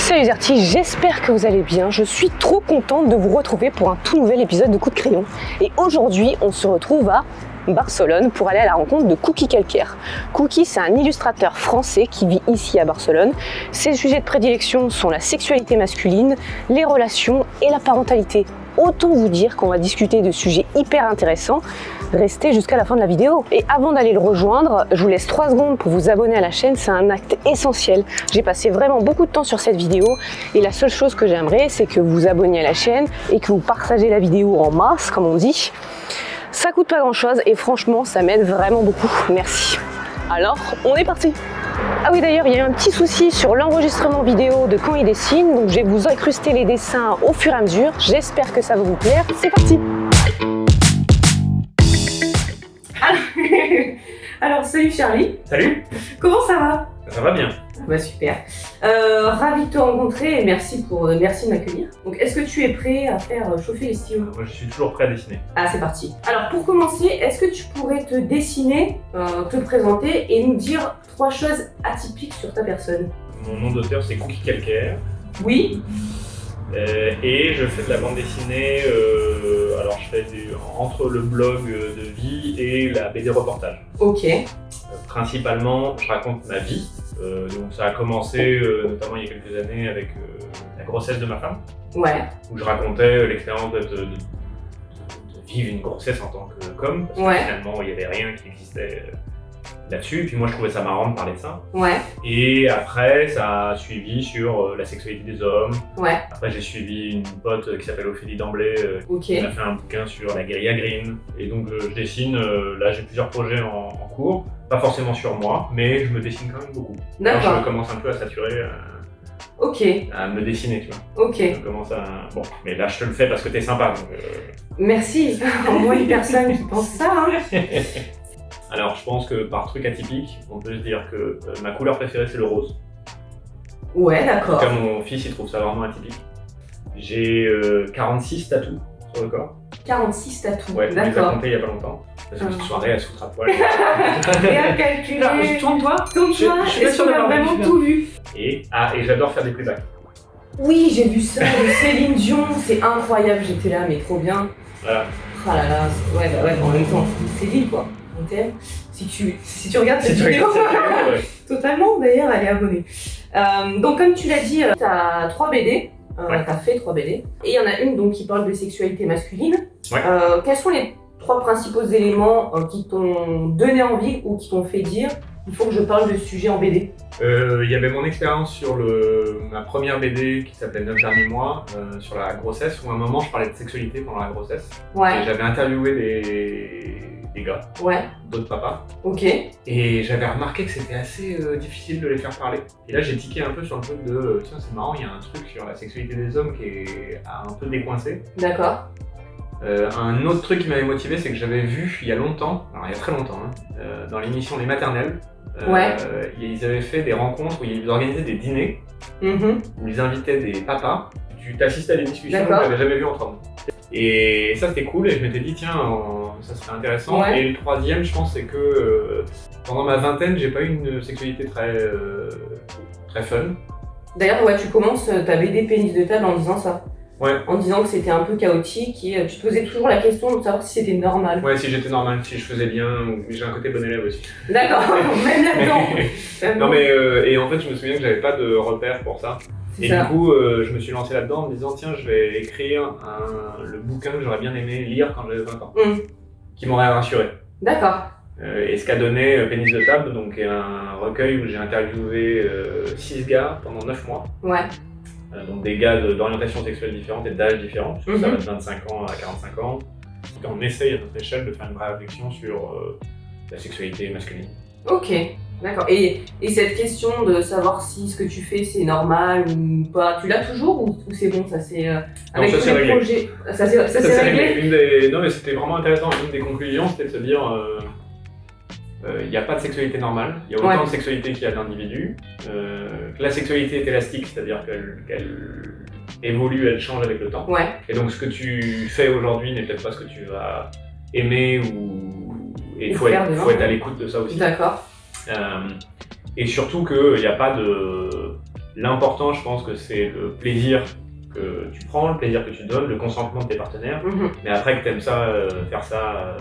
Salut les artistes, j'espère que vous allez bien. Je suis trop contente de vous retrouver pour un tout nouvel épisode de Coup de Crayon. Et aujourd'hui, on se retrouve à Barcelone pour aller à la rencontre de Cookie Calcaire. Cookie, c'est un illustrateur français qui vit ici à Barcelone. Ses sujets de prédilection sont la sexualité masculine, les relations et la parentalité. Autant vous dire qu'on va discuter de sujets hyper intéressants. Restez jusqu'à la fin de la vidéo. Et avant d'aller le rejoindre, je vous laisse 3 secondes pour vous abonner à la chaîne, c'est un acte essentiel. J'ai passé vraiment beaucoup de temps sur cette vidéo et la seule chose que j'aimerais, c'est que vous vous abonniez à la chaîne et que vous partagez la vidéo en masse, comme on dit. Ça coûte pas grand chose et franchement, ça m'aide vraiment beaucoup. Merci. Alors, on est parti! Ah oui, d'ailleurs, il y a eu un petit souci sur l'enregistrement vidéo de quand il dessine, donc je vais vous incruster les dessins au fur et à mesure. J'espère que ça va vous plaire. C'est parti! Alors, salut Charlie. Salut. Comment ça va? Ça va bien. Bah super. Ravi de te rencontrer et merci de m'accueillir. Donc, est-ce que tu es prêt à faire chauffer les stylos? Moi, je suis toujours prêt à dessiner. Ah, c'est parti. Alors, pour commencer, est-ce que tu pourrais te dessiner, te présenter et nous dire 3 choses atypiques sur ta personne? Mon nom d'auteur, c'est Cookie Calcaire. Oui. Et je fais de la bande dessinée, alors je fais entre le blog de vie et la BD reportage. Ok. Principalement, je raconte ma vie. Donc ça a commencé notamment il y a quelques années avec la grossesse de ma femme. Ouais. Où je racontais l'expérience de vivre une grossesse en tant qu'homme. Parce que finalement, il n'y avait rien qui existait là-dessus. Et puis moi, je trouvais ça marrant de parler de ça. Ouais. Et après, ça a suivi sur la sexualité des hommes. Ouais. Après, j'ai suivi une pote qui s'appelle Ophélie Damblé, Ok. qui m'a fait un bouquin sur la guérilla green. Et donc, je dessine. Là, j'ai plusieurs projets en cours. Pas forcément sur moi, mais je me dessine quand même beaucoup. D'accord. Alors, je commence un peu à saturer, Ok. à me dessiner, tu vois. Ok. Je commence à... Bon, mais là, je te le fais parce que t'es sympa. Donc, Merci. Au moins une personne qui pense ça. Hein. Alors, je pense que par truc atypique, on peut se dire que ma couleur préférée, c'est le rose. Ouais, d'accord. Comme mon fils, il trouve ça vraiment atypique. J'ai 46 tatous sur le corps. 46 tatous, Ouais, on les a d'accord. comptés il y a pas longtemps. Parce que cette soirée, elle se foutra de poil. Et à calculer. Tourne-toi. Tourne-toi, Je suis pas est-ce sûr qu'on a d'avoir vraiment vu, tout vu? Et j'adore faire des playbacks. Oui, j'ai vu ça, de Céline Dion, c'est incroyable, j'étais là, mais trop bien. Voilà. Oh là là, ouais, bah ouais, en même temps, Céline quoi, on t'aime. Si tu regardes cette Si tu vidéo, regardes cette vidéo, ouais. totalement, d'ailleurs, elle est abonnée. Donc comme tu l'as dit, t'as 3 BD, Ouais. t'as fait 3 BD, et il y en a une donc qui parle de sexualité masculine. Ouais. Quels sont les 3 principaux éléments qui t'ont donné envie ou qui t'ont fait dire il faut que je parle de ce sujet en BD? Il y avait mon expérience sur ma première BD qui s'appelait 9 derniers mois, sur la grossesse, où à un moment je parlais de sexualité pendant la grossesse. Ouais. Et j'avais interviewé des gars, Ouais. d'autres papas. Ok. Et j'avais remarqué que c'était assez difficile de les faire parler. Et là j'ai tiqué un peu sur le truc de tiens, c'est marrant, il y a un truc sur la sexualité des hommes qui est un peu décoincé. D'accord. Un autre truc qui m'avait motivé, c'est que j'avais vu il y a longtemps, alors il y a très longtemps, dans l'émission Les Maternelles, ils avaient fait des rencontres où ils organisaient des dîners, où ils invitaient des papas. Tu t'assistes à des discussions que j'avais jamais vues entre hommes. Et ça c'était cool et je m'étais dit tiens, ça serait intéressant. Ouais. Et le troisième, je pense, c'est que pendant ma vingtaine, j'ai pas eu une sexualité très fun. D'ailleurs, ouais, tu commences ta BD Pénis de table en disant ça. Ouais. En disant que c'était un peu chaotique et tu te posais toujours la question de savoir si c'était normal. Ouais, si j'étais normal, si je faisais bien, j'ai un côté bon élève aussi. D'accord, même là-dedans. Non mais et en fait je me souviens que j'avais pas de repère pour ça. C'est Et ça. du coup je me suis lancé là-dedans en me disant tiens je vais écrire le bouquin que j'aurais bien aimé lire quand j'avais 20 ans. Qui m'aurait rassuré. D'accord. Et ce qu'a donné Pénis de table, donc est un recueil où j'ai interviewé 6 gars pendant 9 mois. Ouais. Donc des gars d'orientation sexuelle différente et d'âge différent, parce que ça va de 25 ans à 45 ans. Donc on essaye à notre échelle de faire une vraie réflexion sur la sexualité masculine. Ok. D'accord. Et cette question de savoir si ce que tu fais c'est normal ou pas, tu l'as toujours ou c'est bon, ça c'est avec ça, tous c'est les réglé. projets. Ça c'est réglé. Non mais c'était vraiment intéressant, une des conclusions c'était de se dire il n'y a pas de sexualité normale, il y a autant de sexualité qu'il y a d'individus. Que la sexualité est élastique, c'est-à-dire qu'elle évolue, elle change avec le temps. Ouais. Et donc ce que tu fais aujourd'hui n'est peut-être pas ce que tu vas aimer et il faut être à l'écoute de ça aussi. D'accord. Et surtout qu'il n'y a pas de L'important, je pense que c'est le plaisir que tu prends, le plaisir que tu donnes, le consentement de tes partenaires. Mais après que tu aimes ça, faire ça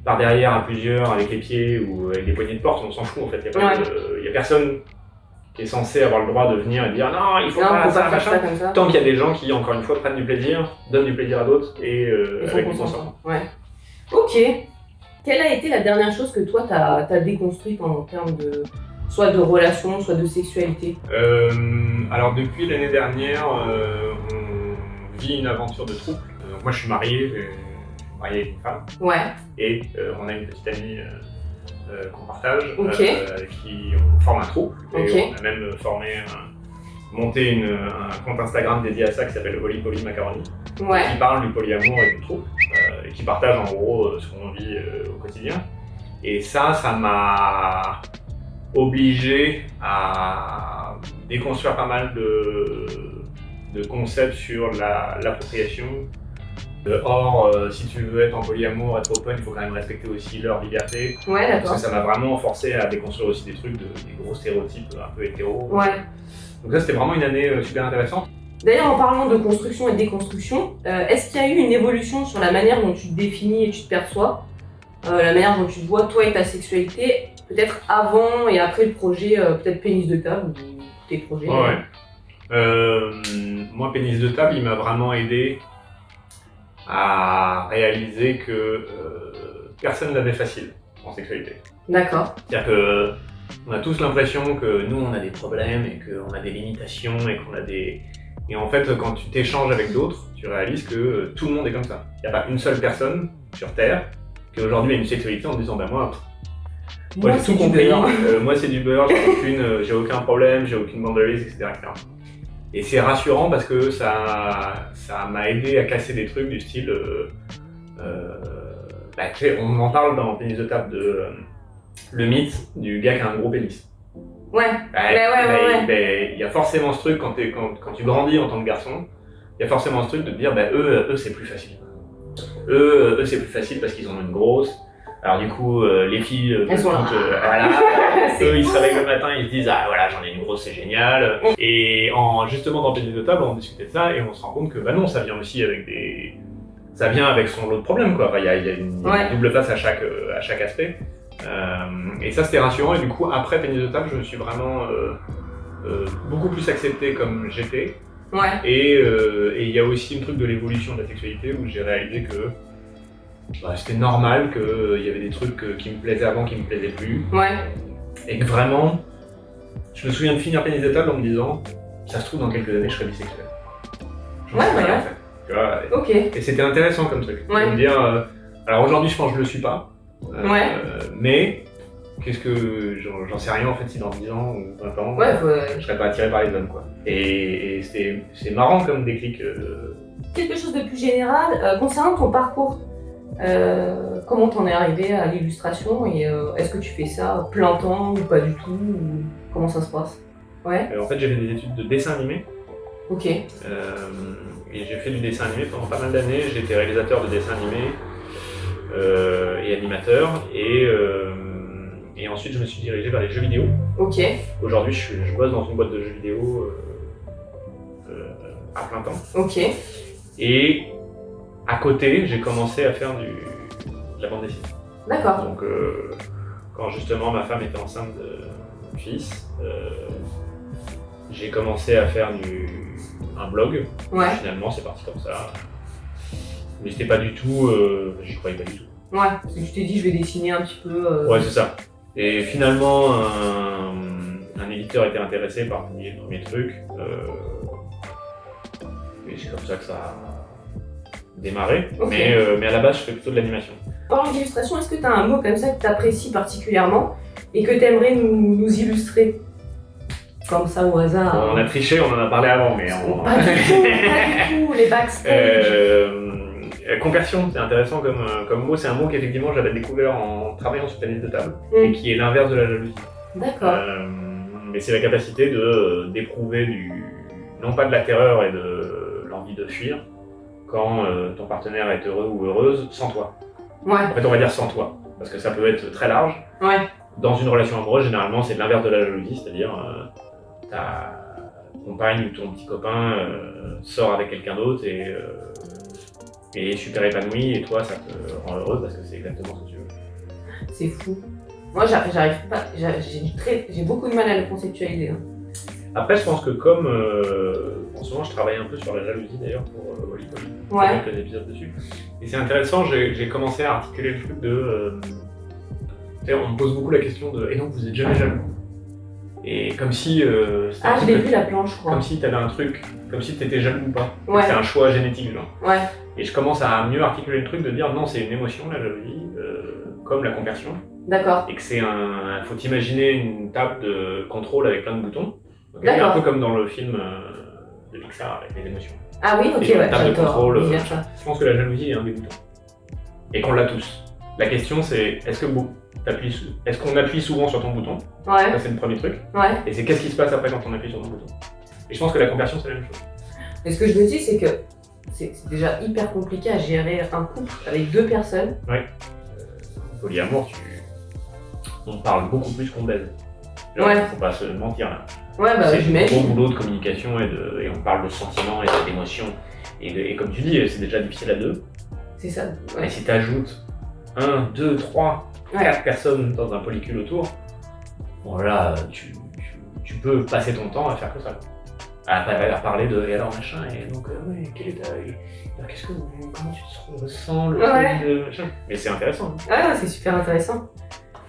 par derrière à plusieurs, avec les pieds ou avec des poignées de porte, on s'en fout en fait. Il y a personne qui est censé avoir le droit de venir et dire non, il faut pas ça, machin. Tant qu'il y a des gens qui, encore une fois, prennent du plaisir, donnent du plaisir à d'autres et avec du consentement. Ouais. Ok. Quelle a été la dernière chose que toi t'as déconstruite en termes de soit de relation, soit de sexualité? Alors depuis l'année dernière, on vit une aventure de couple. Moi je suis marié avec une femme. Ouais. Et on a une petite amie qu'on partage, Okay. qui on forme un couple. Et on a même monté un compte Instagram dédié à ça qui s'appelle Holy Poly Macaroni. Ouais. Qui parle du polyamour et du couple. Et qui partage en gros ce qu'on vit au quotidien. Et ça m'a obligé à déconstruire pas mal de concepts sur l'appropriation. Or, si tu veux être en polyamour, être open, il faut quand même respecter aussi leur liberté. Ouais, d'accord. Parce que ça m'a vraiment forcé à déconstruire aussi des trucs, des gros stéréotypes un peu hétéros. Ouais. Donc ça, c'était vraiment une année super intéressante. D'ailleurs, en parlant de construction et de déconstruction, est-ce qu'il y a eu une évolution sur la manière dont tu te définis et tu te perçois, la manière dont tu te vois, toi et ta sexualité, peut-être avant et après le projet, peut-être Pénis de table ou tes projets? Moi, Pénis de table, il m'a vraiment aidé à réaliser que personne n'avait facile en sexualité. D'accord. C'est-à-dire que on a tous l'impression que nous, on a des problèmes et qu'on a des limitations et qu'on a des... Et en fait, quand tu t'échanges avec d'autres, tu réalises que tout le monde est comme ça. Il n'y a pas une seule personne sur Terre qui aujourd'hui a une sexualité en disant moi j'ai tout compris, moi c'est du beurre, j'ai aucun problème, j'ai aucune boundaries, etc. Et c'est rassurant parce que ça m'a aidé à casser des trucs du style... on en parle dans Pénis de table de le mythe du gars qui a un gros pénis. Ouais. Il y a forcément ce truc quand tu grandis en tant que garçon, il y a forcément ce truc de te dire eux c'est plus facile. Eux c'est plus facile parce qu'ils en ont une grosse. Alors du coup les filles elles sont là. eux ils se réveillent le matin, ils se disent ah voilà j'en ai une grosse, c'est génial. Et justement dans Pénis de table on discutait de ça et on se rend compte que non, ça vient aussi avec son lot de problèmes quoi. Il y a une double face à chaque aspect. Et ça c'était rassurant et du coup après Pénis de table je me suis vraiment beaucoup plus accepté comme j'étais. Ouais. Et il y a aussi un truc de l'évolution de la sexualité où j'ai réalisé que c'était normal qu'il y avait des trucs qui me plaisaient avant qui me plaisaient plus. Ouais. Et que vraiment, je me souviens de finir Pénis de table en me disant ça se trouve dans quelques années je serai bisexuel. Ouais. En fait. Tu vois, ok. Et c'était intéressant comme truc. Ouais. De me dire, alors aujourd'hui je pense que je le suis pas. Mais qu'est-ce que j'en sais rien en fait si dans 10 ans ou 20 ans je serais pas attiré par les hommes quoi. Et c'est marrant comme déclic. Quelque chose de plus général concernant ton parcours. Comment t'en es arrivé à l'illustration et est-ce que tu fais ça plein temps ou pas du tout ou comment ça se passe? Ouais. En fait j'ai fait des études de dessin animé. Ok. Et j'ai fait du dessin animé pendant pas mal d'années. J'ai été réalisateur de dessins animés. Et animateur et ensuite je me suis dirigé vers les jeux vidéo. Ok. Aujourd'hui je bosse dans une boîte de jeux vidéo à plein temps. Ok. Et à côté j'ai commencé à faire de la bande dessinée. D'accord. Donc quand justement ma femme était enceinte de mon fils, j'ai commencé à faire un blog. Finalement c'est parti comme ça. Mais c'était pas du tout, j'y croyais pas du tout. Ouais, parce que tu t'es dit je vais dessiner un petit peu. Ouais, c'est ça. Et finalement, un éditeur était intéressé par publier le premier truc. Et c'est comme ça que ça a démarré. Okay. Mais à la base, je fais plutôt de l'animation. Parlant d'illustration, est-ce que tu as un mot comme ça que tu apprécies particulièrement et que tu aimerais nous illustrer? Comme ça au hasard. On a triché, on en a parlé avant, mais pas du tout, les backstage. Conversion, c'est intéressant comme mot. C'est un mot qu'effectivement j'avais découvert en travaillant sur Pénis de table et qui est l'inverse de la jalousie. D'accord. Mais c'est la capacité d'éprouver non pas de la terreur et de l'envie de fuir quand ton partenaire est heureux ou heureuse sans toi. Ouais. En fait, on va dire sans toi, parce que ça peut être très large. Ouais. Dans une relation amoureuse, généralement, c'est l'inverse de la jalousie, c'est-à-dire compagne ou ton petit copain sort avec quelqu'un d'autre et est super épanoui et toi ça te rend heureux parce que c'est exactement ce que tu veux. C'est fou. Moi j'arrive pas, j'ai beaucoup de mal à le conceptualiser. Hein. Après je pense que comme en ce moment je travaille un peu sur la jalousie d'ailleurs pour Wally Wally, ouais. quelques épisodes dessus. Et c'est intéressant, j'ai commencé à articuler le truc de... on me pose beaucoup la question de « Et donc vous êtes jamais jaloux ?» Et comme si... je l'ai vu la planche, je crois. Comme si t'avais un truc, comme si t'étais jaloux ou pas. Ouais. C'était un choix génétique, genre. Ouais. Et je commence à mieux articuler le truc de dire non, c'est une émotion, la jalousie, comme la compersion. D'accord. Et que c'est faut imaginer une table de contrôle avec plein de boutons. Okay, un peu comme dans le film de Pixar avec les émotions. Ah oui, ok, ouais, table de contrôle. Je pense que la jalousie est un des boutons. Et qu'on l'a tous. La question c'est, est-ce qu'on appuie souvent sur ton bouton? Ouais. Ça c'est le premier truc. Ouais. Et c'est qu'est-ce qui se passe après quand on appuie sur ton bouton? Et je pense que la compersion c'est la même chose. Et ce que je me dis c'est que c'est déjà hyper compliqué à gérer un couple avec deux personnes. Ouais. Polyamour, on parle beaucoup plus qu'on baise. Genre, faut pas se mentir là. Ouais, bah c'est j'imagine. un gros boulot de communication et on parle de sentiments et d'émotions. Et comme tu dis, c'est déjà difficile à deux. C'est ça. Ouais. Et si tu ajoutes 1, 2, 3, 4 personnes dans un polycule autour, bon là, tu peux passer ton temps à faire que ça. À parler de et alors machin, et donc ouais, quel est comment tu te ressens le truc de machin. Mais c'est intéressant. Ah, c'est super intéressant.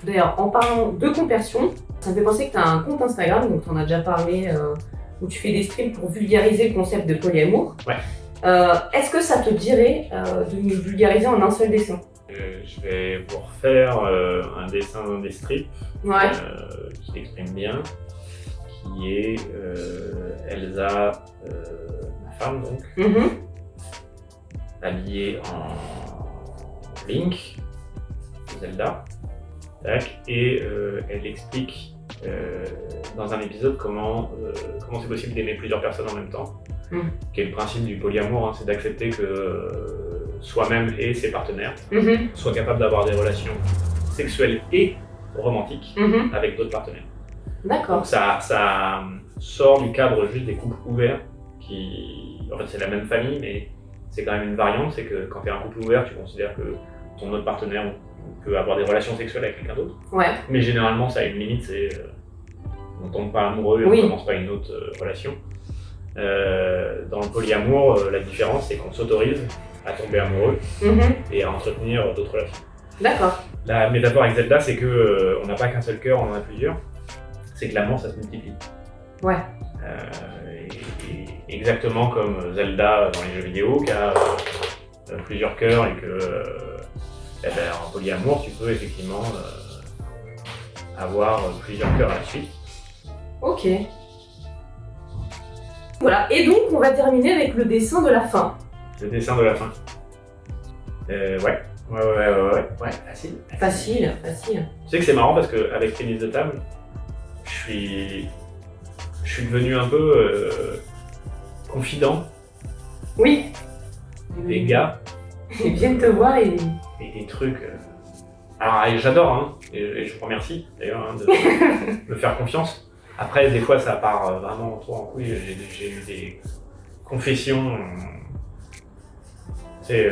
D'ailleurs, en parlant de compersion, ça me fait penser que tu as un compte Instagram, donc tu en as déjà parlé, où tu fais des streams pour vulgariser le concept de polyamour. Ouais. Est-ce que ça te dirait de nous vulgariser en un seul dessin? Je vais vous refaire un dessin des strips qui l'exprime bien, qui est Elsa, ma femme donc, habillée en Link, Zelda. Et elle explique dans un épisode comment c'est possible d'aimer plusieurs personnes en même temps, qui est le principe du polyamour, hein, c'est d'accepter que soi-même et ses partenaires soient capables d'avoir des relations sexuelles et romantiques avec d'autres partenaires. D'accord. Donc ça sort du cadre juste des couples ouverts, en fait c'est la même famille, mais c'est quand même une variante, c'est que quand tu es un couple ouvert, tu considères que ton autre partenaire peut avoir des relations sexuelles avec quelqu'un d'autre. Ouais. Mais généralement, ça a une limite, c'est on ne tombe pas amoureux et on ne commence pas une autre relation. Dans le polyamour, la différence, c'est qu'on s'autorise à tomber amoureux et à entretenir d'autres relations. D'accord. La métaphore avec Zelda, c'est qu'on n'a pas qu'un seul cœur, on en a plusieurs. C'est que l'amour, ça se multiplie. Ouais. Et exactement comme Zelda dans les jeux vidéo, qui a plusieurs cœurs et que en polyamour, tu peux effectivement avoir plusieurs cœurs à la suite. Ok. Voilà, et donc on va terminer avec le dessin de la fin. Le dessin de la fin. Ouais, facile. Facile. Tu sais que c'est marrant parce qu'avec Tennis de table, je suis devenu un peu confident. Oui. Des gars. Ils viennent te voir et des trucs. Alors j'adore, hein, et je vous remercie d'ailleurs de me faire confiance. Après, des fois, ça part vraiment trop en couille. J'ai eu des confessions, tu sais,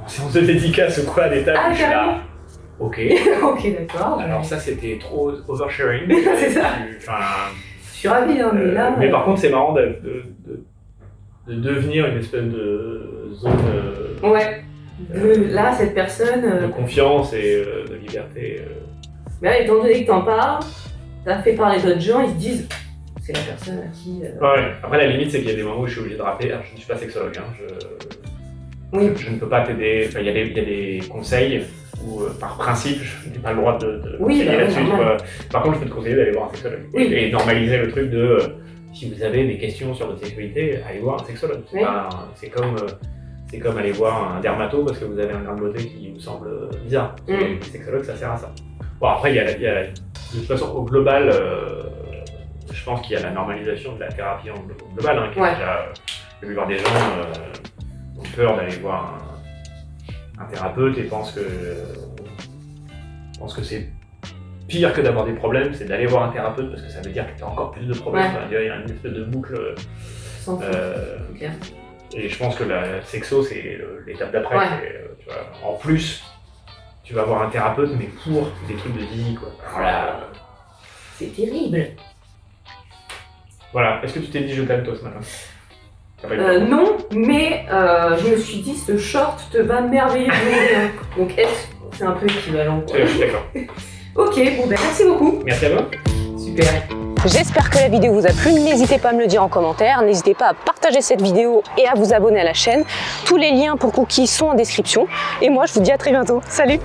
en séance de dédicace ou quoi, à des tables. Ah, je suis là. Ok. Ok, d'accord. Alors ça, c'était trop oversharing. C'est ça. Je suis ravie, hein, mais là. Mais par contre, c'est marrant de devenir une espèce de zone. Là, cette personne. De confiance et de liberté. Mais là, étant donné que t'en parles, t'as fait parler d'autres gens, ils se disent c'est la personne à qui. Ouais, après la limite, c'est qu'il y a des moments où je suis obligé de rappeler. Alors, je ne suis pas sexologue, hein, je ne peux pas t'aider. Enfin, il y a des conseils où, par principe, je n'ai pas le droit de conseiller là-dessus. Par contre, je peux te conseiller d'aller voir un sexologue. Et normaliser le truc de si vous avez des questions sur votre sexualité, allez voir un sexologue. C'est comme aller voir un dermato parce que vous avez un grain de beauté qui vous semble bizarre. Les sexologues, ça sert à ça. Bon, après, il y a de toute façon, au global, je pense qu'il y a la normalisation de la thérapie en global, hein, qui est déjà, la plupart des gens ont peur d'aller voir un thérapeute et pensent que c'est pire que d'avoir des problèmes, c'est d'aller voir un thérapeute parce que ça veut dire que tu as encore plus de problèmes. Enfin, il y a une espèce de boucle. Sans fond, clair. Et je pense que la sexo, c'est l'étape d'après. En plus, tu vas voir un thérapeute, mais pour des trucs de vie, quoi. Voilà. C'est terrible. Voilà. Est-ce que tu t'es dit je t'aime toi ce matin? Non, mais je me suis dit ce short te va merveilleusement bien. Donc c'est un peu équivalent. Je suis d'accord. Ok, bon ben merci beaucoup. Merci à vous. Super. J'espère que la vidéo vous a plu, n'hésitez pas à me le dire en commentaire, n'hésitez pas à partager cette vidéo et à vous abonner à la chaîne. Tous les liens pour Cookie sont en description. Et moi je vous dis à très bientôt. Salut!